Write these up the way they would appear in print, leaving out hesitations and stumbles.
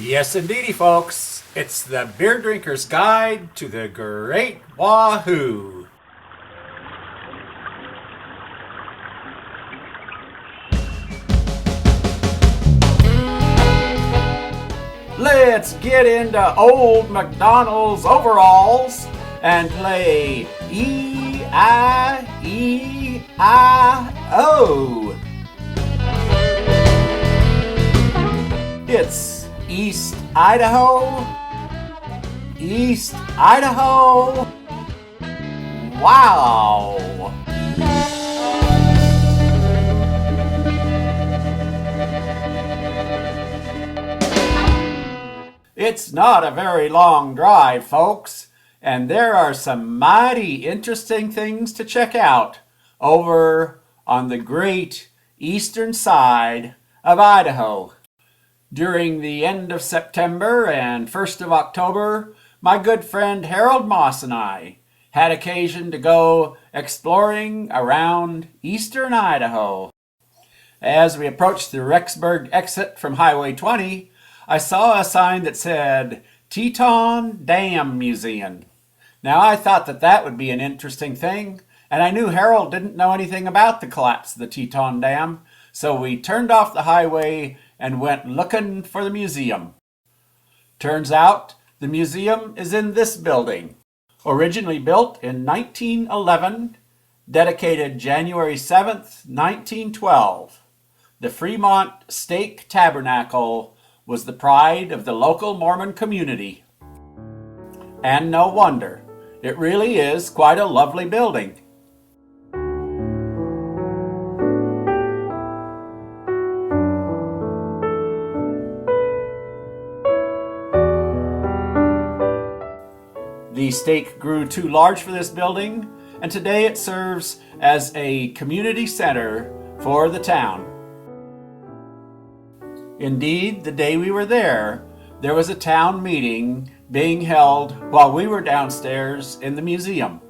Yes, indeedy, folks. It's the Beer Drinker's Guide to the Great Wahoo. Let's get into old McDonald's overalls and play E-I-E-I-O. It's East Idaho, East Idaho. Wow! It's not a very long drive, folks, and there are some mighty interesting things to check out over on the great eastern side of Idaho. During the end of September and 1st of October, my good friend Harold Moss and I had occasion to go exploring around eastern Idaho. As we approached the Rexburg exit from Highway 20, I saw a sign that said Teton Dam Museum. Now I thought that would be an interesting thing, and I knew Harold didn't know anything about the collapse of the Teton Dam, so we turned off the highway and went looking for the museum. Turns out the museum is in this building. Originally built in 1911, dedicated January 7th, 1912. The Fremont Stake Tabernacle was the pride of the local Mormon community. And no wonder, it really is quite a lovely building. The stake grew too large for this building, and today it serves as a community center for the town. Indeed, the day we were there was a town meeting being held while we were downstairs in the museum.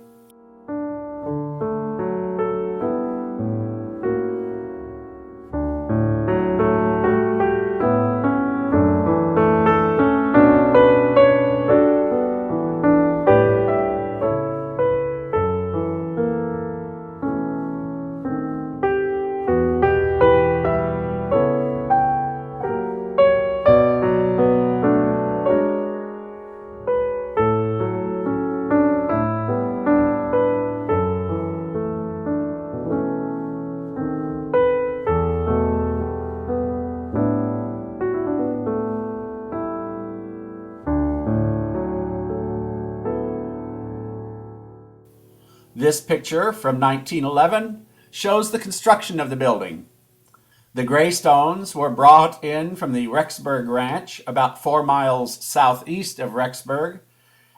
This picture from 1911 shows the construction of the building. The gray stones were brought in from the Rexburg Ranch about 4 miles southeast of Rexburg,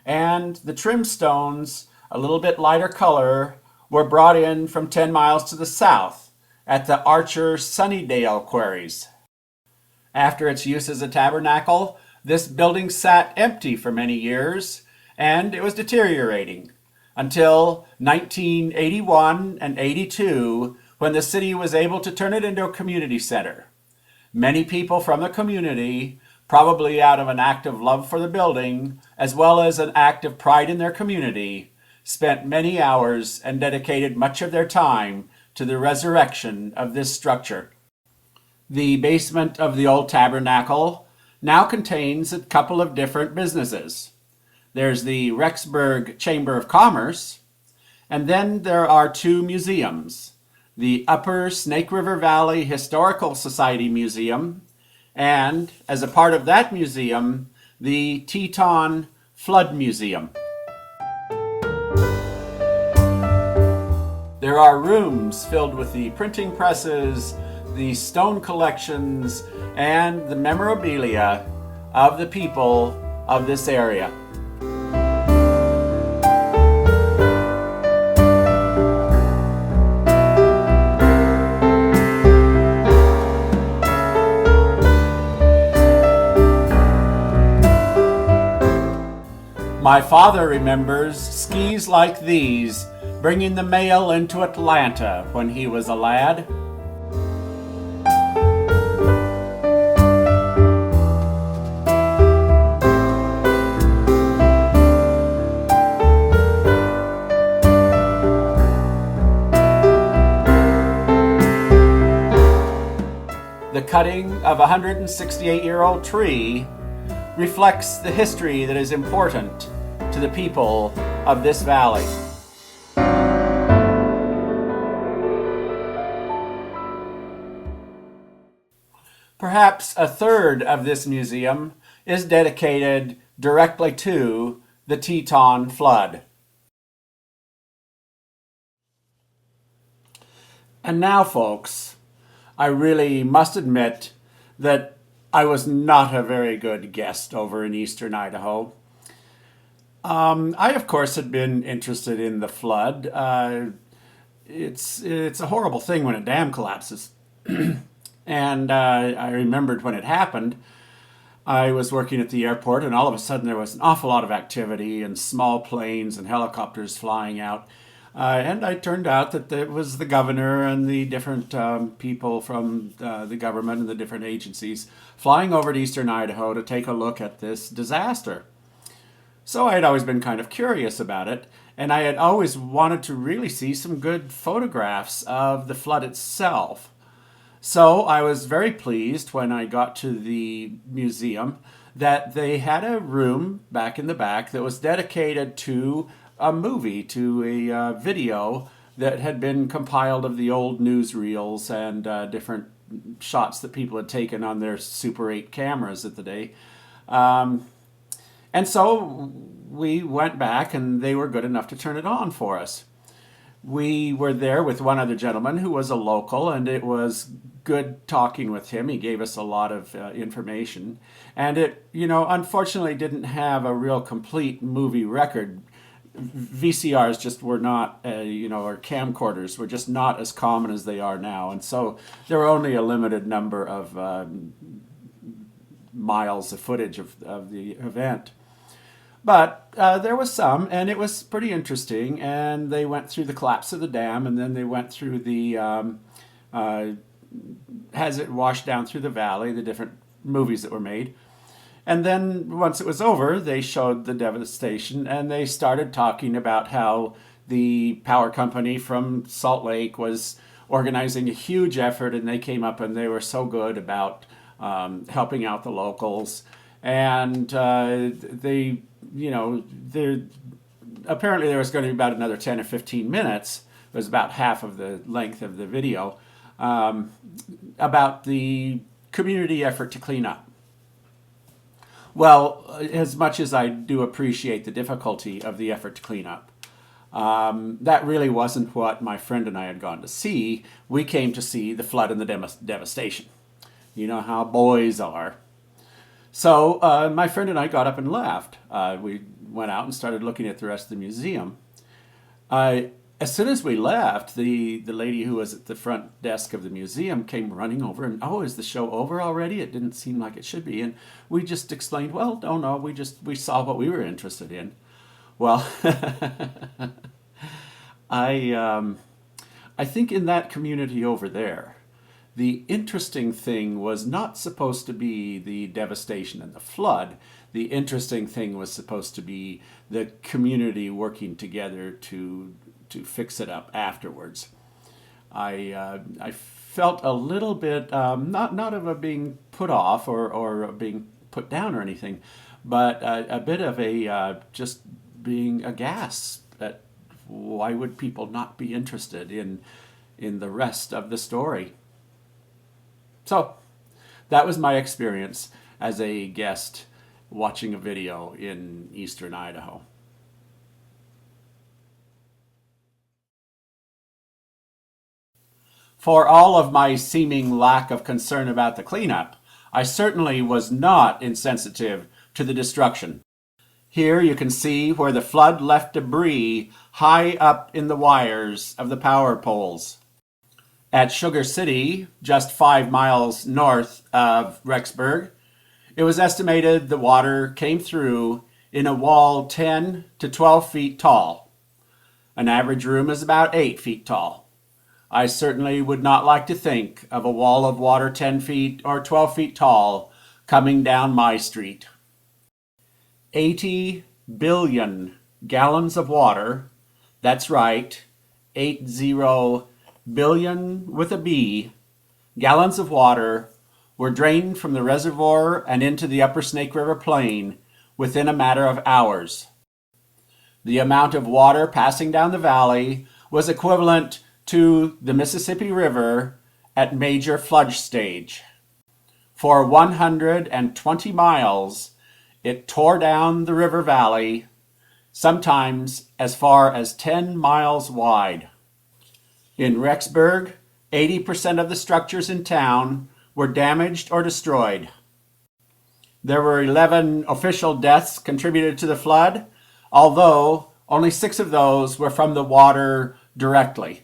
and the trim stones, a little bit lighter color, were brought in from 10 miles to the south at the Archer Sunnydale quarries. After its use as a tabernacle, this building sat empty for many years, and it was deteriorating until 1981 and 82, when the city was able to turn it into a community center. Many people from the community, probably out of an act of love for the building, as well as an act of pride in their community, spent many hours and dedicated much of their time to the resurrection of this structure. The basement of the old tabernacle now contains a couple of different businesses. There's the Rexburg Chamber of Commerce, and then there are 2 museums, the Upper Snake River Valley Historical Society Museum, and, as a part of that museum, the Teton Flood Museum. There are rooms filled with the printing presses, the stone collections, and the memorabilia of the people of this area. My father remembers skis like these bringing the mail into Atlanta when he was a lad. The cutting of a 168-year-old tree reflects the history that is important to the people of this valley. Perhaps a third of this museum is dedicated directly to the Teton Flood. And now, folks, I really must admit that I was not a very good guest over in eastern Idaho. I, of course, had been interested in the flood. It's a horrible thing when a dam collapses. And I remembered when it happened. I was working at the airport, and all of a sudden there was an awful lot of activity and small planes and helicopters flying out. And it turned out that it was the governor and the different people from the government and the different agencies flying over to eastern Idaho to take a look at this disaster. So I had always been kind of curious about it, and I had always wanted to really see some good photographs of the flood itself. So I was very pleased when I got to the museum that they had a room back in the back that was dedicated to a movie, to a video that had been compiled of the old newsreels and different shots that people had taken on their Super 8 cameras at the day. And so we went back, and they were good enough to turn it on for us. We were there with one other gentleman who was a local, and it was good talking with him. He gave us a lot of information. And it, unfortunately didn't have a real complete movie record. VCRs just were not, or camcorders were just not as common as they are now. And so there were only a limited number of miles of footage of the event. But there was some, and it was pretty interesting. And they went through the collapse of the dam, and then they went through the, as it washed down through the valley, the different movies that were made. And then once it was over, they showed the devastation, and they started talking about how the power company from Salt Lake was organizing a huge effort, and they came up and they were so good about helping out the locals. And apparently there was going to be about another 10 or 15 minutes. It was about half of the length of the video about the community effort to clean up. Well, as much as I do appreciate the difficulty of the effort to clean up, that really wasn't what my friend and I had gone to see. We came to see the flood and the devastation. You know how boys are. So my friend and I got up and left. We went out and started looking at the rest of the museum. As soon as we left, the lady who was at the front desk of the museum came running over and, "Oh, is the show over already? It didn't seem like it should be." And we just explained, "Well, no, we saw what we were interested in." Well, I think in that community over there, the interesting thing was not supposed to be the devastation and the flood. The interesting thing was supposed to be the community working together to fix it up afterwards. I felt a little bit, not of a being put off or being put down or anything, but a bit of a just being aghast at why would people not be interested in the rest of the story. So that was my experience as a guest watching a video in eastern Idaho. For all of my seeming lack of concern about the cleanup, I certainly was not insensitive to the destruction. Here you can see where the flood left debris high up in the wires of the power poles. At Sugar City, just 5 miles north of Rexburg, it was estimated the water came through in a wall 10 to 12 feet tall. An average room is about 8 feet tall. I certainly would not like to think of a wall of water 10 feet or 12 feet tall coming down my street. 80 billion gallons of water, that's right, 80 billion with a B, gallons of water were drained from the reservoir and into the upper Snake River plain within a matter of hours. The amount of water passing down the valley was equivalent to the Mississippi River at major flood stage. For 120 miles, it tore down the river valley, sometimes as far as 10 miles wide. In Rexburg, 80% of the structures in town were damaged or destroyed. There were 11 official deaths contributed to the flood, although only 6 of those were from the water directly.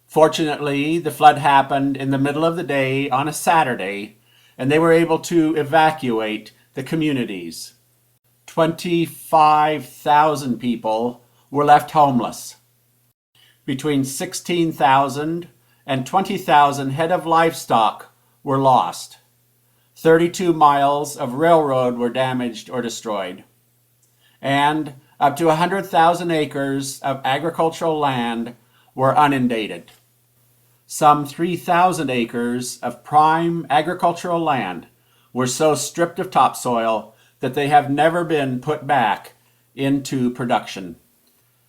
Fortunately, the flood happened in the middle of the day on a Saturday, and they were able to evacuate the communities. 25,000 people were left homeless. Between 16,000 and 20,000 head of livestock were lost. 32 miles of railroad were damaged or destroyed. And up to 100,000 acres of agricultural land were inundated. Some 3,000 acres of prime agricultural land were so stripped of topsoil that they have never been put back into production.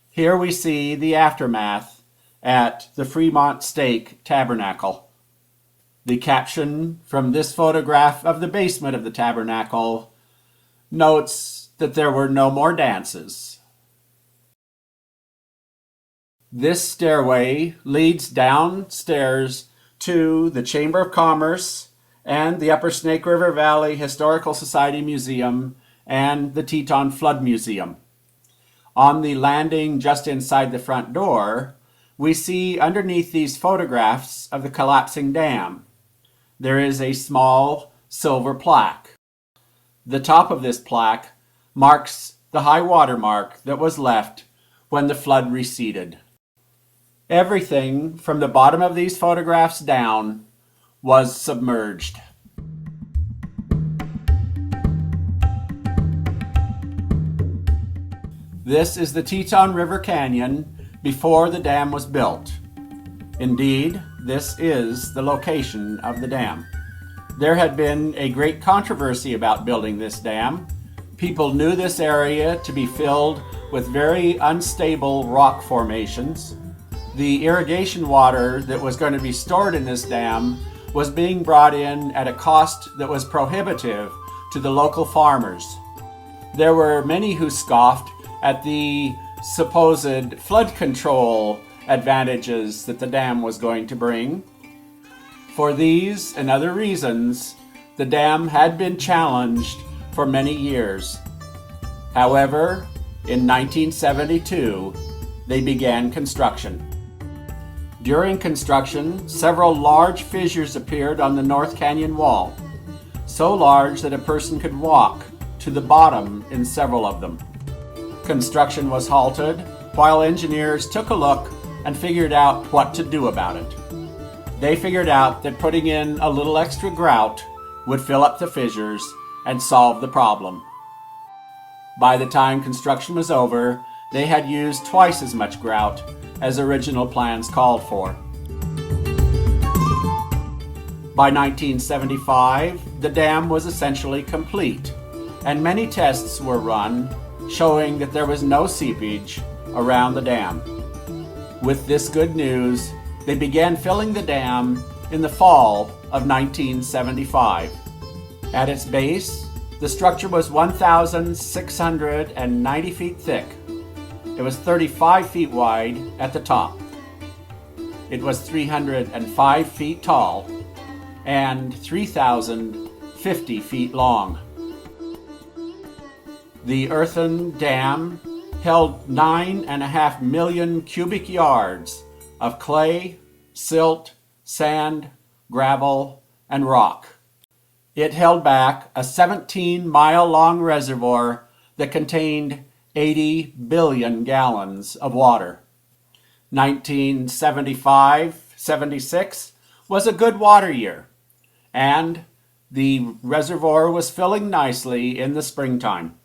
Here we see the aftermath at the Fremont Stake Tabernacle. The caption from this photograph of the basement of the tabernacle notes that there were no more dances. This stairway leads downstairs to the Chamber of Commerce and the Upper Snake River Valley Historical Society Museum and the Teton Flood Museum. On the landing just inside the front door, we see underneath these photographs of the collapsing dam, there is a small silver plaque. The top of this plaque marks the high water mark that was left when the flood receded. Everything from the bottom of these photographs down was submerged. This is the Teton River Canyon before the dam was built. Indeed, this is the location of the dam. There had been a great controversy about building this dam. People knew this area to be filled with very unstable rock formations. The irrigation water that was going to be stored in this dam was being brought in at a cost that was prohibitive to the local farmers. There were many who scoffed at the supposed flood control advantages that the dam was going to bring. For these and other reasons, the dam had been challenged for many years. However, in 1972, they began construction. During construction, several large fissures appeared on the North Canyon wall, so large that a person could walk to the bottom in several of them. Construction was halted while engineers took a look and figured out what to do about it. They figured out that putting in a little extra grout would fill up the fissures and solve the problem. By the time construction was over, they had used twice as much grout as original plans called for. By 1975, the dam was essentially complete, and many tests were run showing that there was no seepage around the dam. With this good news, they began filling the dam in the fall of 1975. At its base, the structure was 1,690 feet thick. It was 35 feet wide at the top. It was 305 feet tall and 3,050 feet long. The earthen dam held 9.5 million cubic yards of clay, silt, sand, gravel, and rock. It held back a 17-mile-long reservoir that contained 80 billion gallons of water. 1975-76 was a good water year, and the reservoir was filling nicely in the springtime.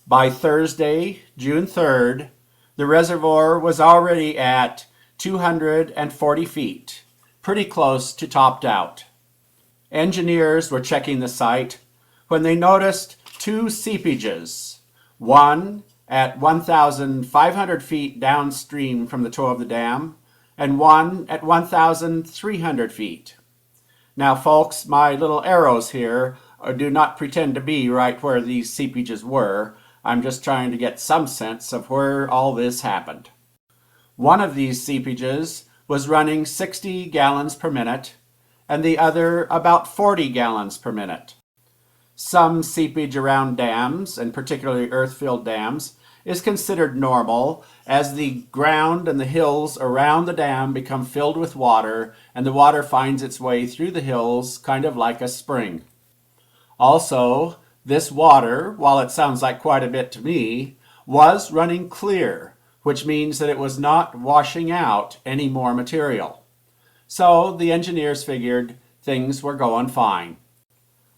By Thursday, June 3rd, the reservoir was already at 240 feet, pretty close to topped out. engineers were checking the site when they noticed two seepages, one at 1,500 feet downstream from the toe of the dam, and one at 1,300 feet. Now, folks, my little arrows here do not pretend to be right where these seepages were. I'm just trying to get some sense of where all this happened. One of these seepages was running 60 gallons per minute, and the other about 40 gallons per minute. Some seepage around dams, and particularly earth-filled dams, is considered normal as the ground and the hills around the dam become filled with water and the water finds its way through the hills kind of like a spring. Also, this water, while it sounds like quite a bit to me, was running clear, which means that it was not washing out any more material. So the engineers figured things were going fine.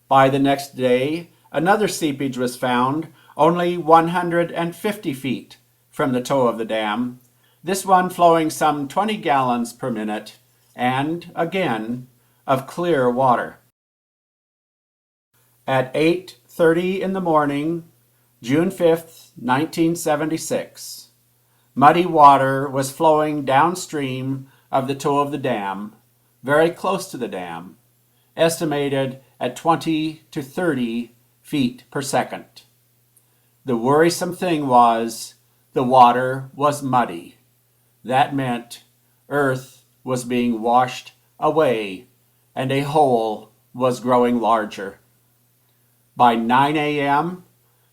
By the next day, another seepage was found only 150 feet from the toe of the dam, this one flowing some 20 gallons per minute and, again, of clear water. At 8:30 in the morning, June 5th, 1976, muddy water was flowing downstream of the toe of the dam, very close to the dam, estimated at 20 to 30 feet per second. The worrisome thing was the water was muddy. That meant earth was being washed away and a hole was growing larger. By 9 a.m.,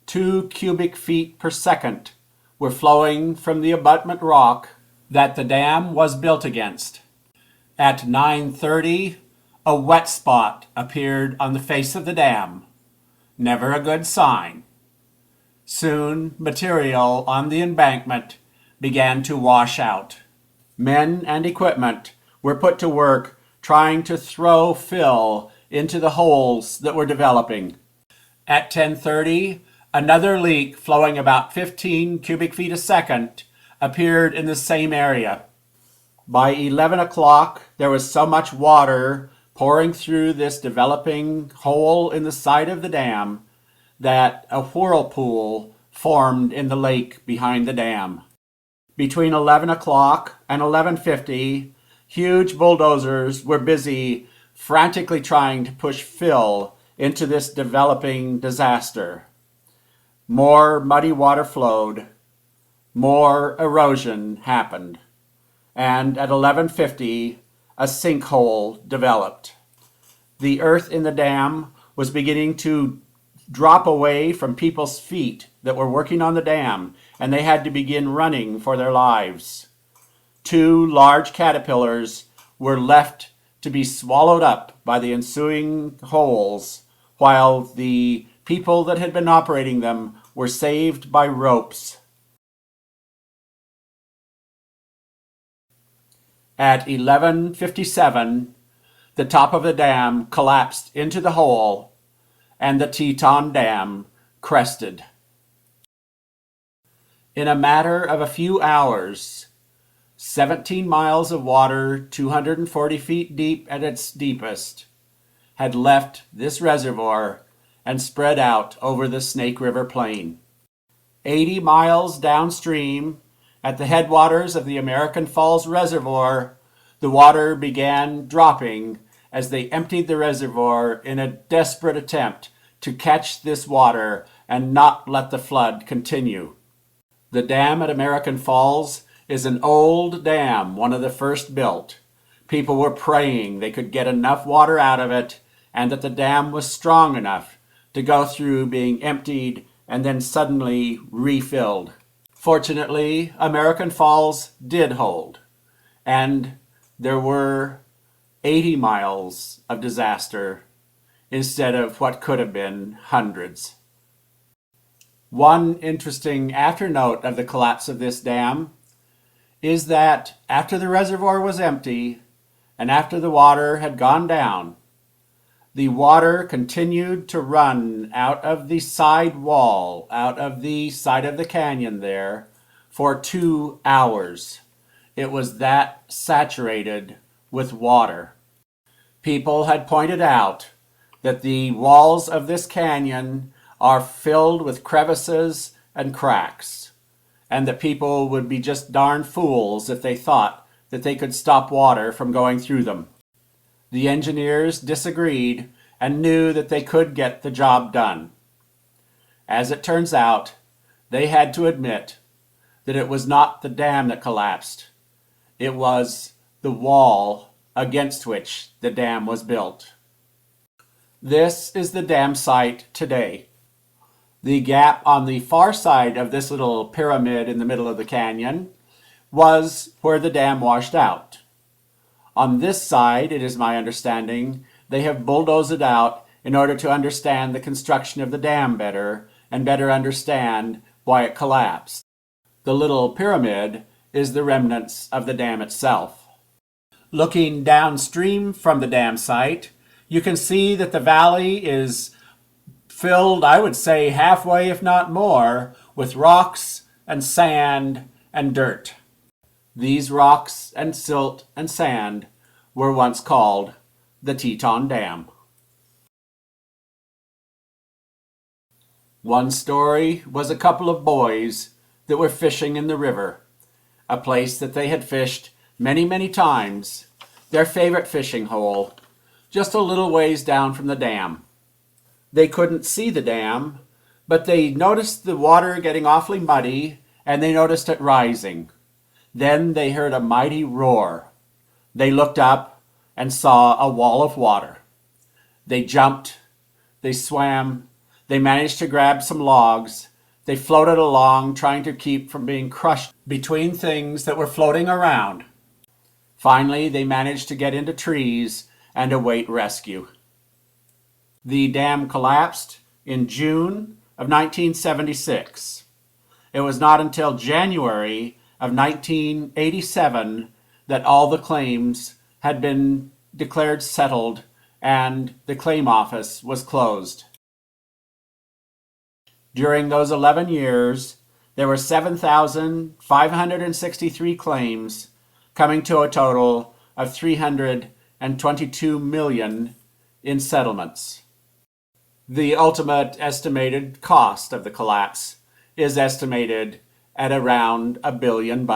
2 cubic feet per second were flowing from the abutment rock that the dam was built against. At 9:30, a wet spot appeared on the face of the dam. Never a good sign. Soon, material on the embankment began to wash out. Men and equipment were put to work trying to throw fill into the holes that were developing. At 10:30, another leak flowing about 15 cubic feet a second appeared in the same area. By 11 o'clock, there was so much water pouring through this developing hole in the side of the dam that a whirlpool formed in the lake behind the dam. Between 11 o'clock and 11:50, huge bulldozers were busy frantically trying to push fill into this developing disaster. More muddy water flowed, more erosion happened, and at 11:50, a sinkhole developed. The earth in the dam was beginning to drop away from people's feet that were working on the dam, and they had to begin running for their lives. 2 large caterpillars were left to be swallowed up by the ensuing holes, while the people that had been operating them were saved by ropes. At 11:57, the top of the dam collapsed into the hole, and the Teton Dam crested. In a matter of a few hours, 17 miles of water, 240 feet deep at its deepest, had left this reservoir and spread out over the Snake River Plain. 80 miles downstream, at the headwaters of the American Falls Reservoir, the water began dropping as they emptied the reservoir in a desperate attempt to catch this water and not let the flood continue. The dam at American Falls is an old dam, one of the first built. People were praying they could get enough water out of it and that the dam was strong enough to go through being emptied and then suddenly refilled. Fortunately, American Falls did hold, and there were 80 miles of disaster instead of what could have been hundreds. One interesting afternote of the collapse of this dam is that after the reservoir was empty and after the water had gone down, the water continued to run out of the side wall, out of the side of the canyon there, for 2 hours. It was that saturated with water. People had pointed out that the walls of this canyon are filled with crevices and cracks, and that people would be just darn fools if they thought that they could stop water from going through them. The engineers disagreed and knew that they could get the job done. As it turns out, they had to admit that it was not the dam that collapsed. It was the wall against which the dam was built. This is the dam site today. The gap on the far side of this little pyramid in the middle of the canyon was where the dam washed out. On this side, it is my understanding, they have bulldozed it out in order to understand the construction of the dam better and better understand why it collapsed. The little pyramid is the remnants of the dam itself. Looking downstream from the dam site, you can see that the valley is filled, I would say, halfway, if not more, with rocks and sand and dirt. These rocks and silt and sand were once called the Teton Dam. One story was a couple of boys that were fishing in the river, a place that they had fished many, many times, their favorite fishing hole, just a little ways down from the dam. They couldn't see the dam, but they noticed the water getting awfully muddy, and they noticed it rising. Then they heard a mighty roar. They looked up and saw a wall of water. They jumped, they swam, they managed to grab some logs. They floated along, trying to keep from being crushed between things that were floating around. Finally, they managed to get into trees and await rescue. The dam collapsed in June of 1976. It was not until January of 1987 that all the claims had been declared settled and the claim office was closed. During those 11 years, there were 7,563 claims, coming to a total of $322 million in settlements. The ultimate estimated cost of the collapse is estimated at around $1 billion.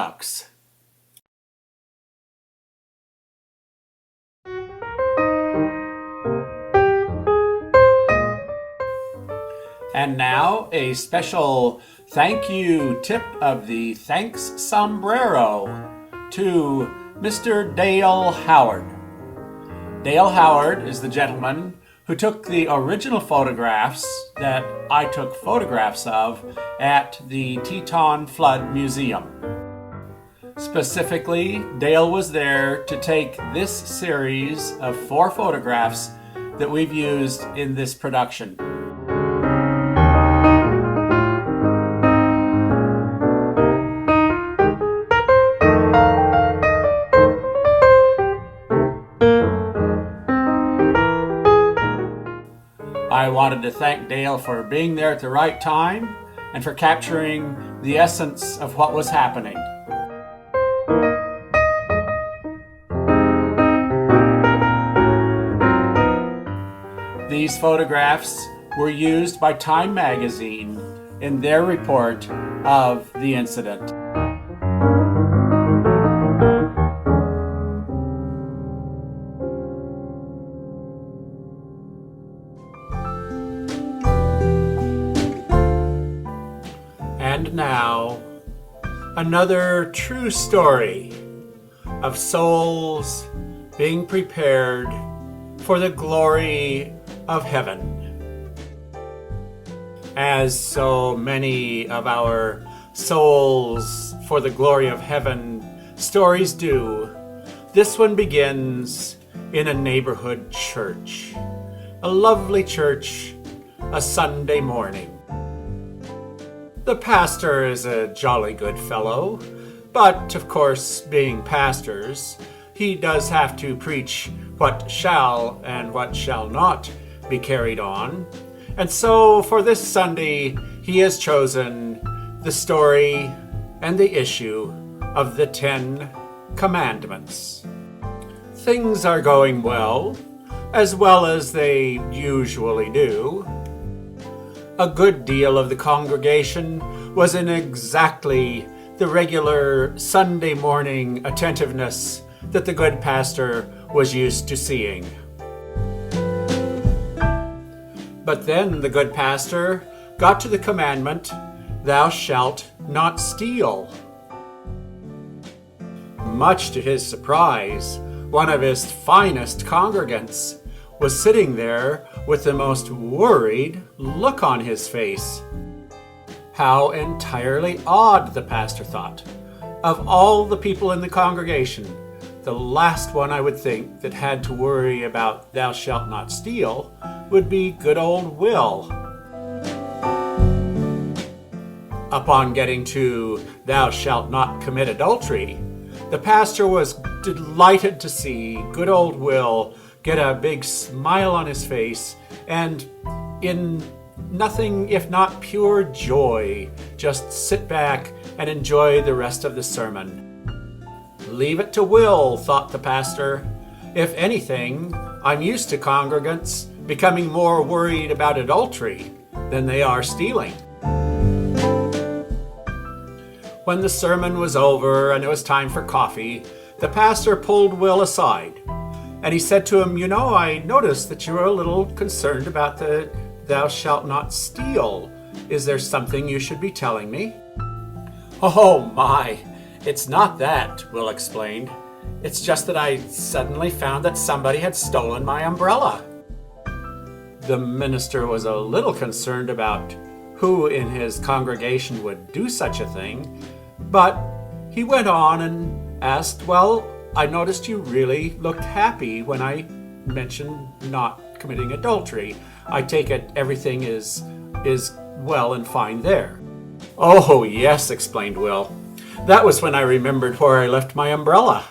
And now a special thank you tip of the thanks sombrero to Mr. Dale Howard. Dale Howard is the gentleman who took the original photographs that I took photographs of at the Teton Flood Museum. Specifically, Dale was there to take this series of 4 photographs that we've used in this production. I wanted to thank Dale for being there at the right time and for capturing the essence of what was happening. These photographs were used by Time magazine in their report of the incident. And now, another true story of souls being prepared for the glory of heaven. As so many of our souls for the glory of heaven stories do, this one begins in a neighborhood church. A lovely church, a Sunday morning. The pastor is a jolly good fellow, but of course, being pastors, he does have to preach what shall and what shall not be carried on. And so for this Sunday, he has chosen the story and the issue of the 10 Commandments. Things are going well. as well as they usually do. A good deal of the congregation was in exactly the regular Sunday morning attentiveness that the good pastor was used to seeing. But then the good pastor got to the commandment, "Thou shalt not steal." Much to his surprise, one of his finest congregants was sitting there with the most worried look on his face. How entirely odd, the pastor thought. Of all the people in the congregation, the last one I would think that had to worry about "thou shalt not steal" would be good old Will. Upon getting to "thou shalt not commit adultery," the pastor was delighted to see good old Will get a big smile on his face and, in nothing if not pure joy, just sit back and enjoy the rest of the sermon. Leave it to Will, thought the pastor. If anything, I'm used to congregants becoming more worried about adultery than they are stealing. When the sermon was over and it was time for coffee, the pastor pulled Will aside, and he said to him, I noticed that you were a little concerned about the "thou shalt not steal. Is there something you should be telling me?" "Oh my, it's not that," Will explained. "It's just that I suddenly found that somebody had stolen my umbrella." The minister was a little concerned about who in his congregation would do such a thing, but he went on and asked, "Well, I noticed you really looked happy when I mentioned not committing adultery. I take it everything is well and fine there." "Oh, yes," explained Will. "That was when I remembered where I left my umbrella."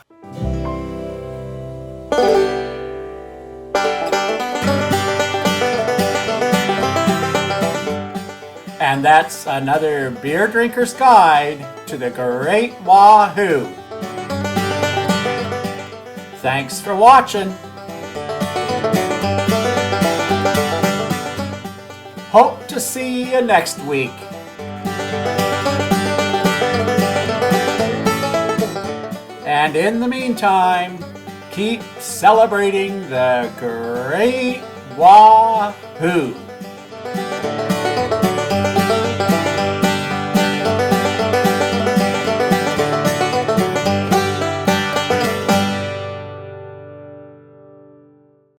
And that's another Beer Drinker's Guide to the Great Wahoo. Thanks for watching. Hope to see you next week. And in the meantime, keep celebrating the Great Wahoo.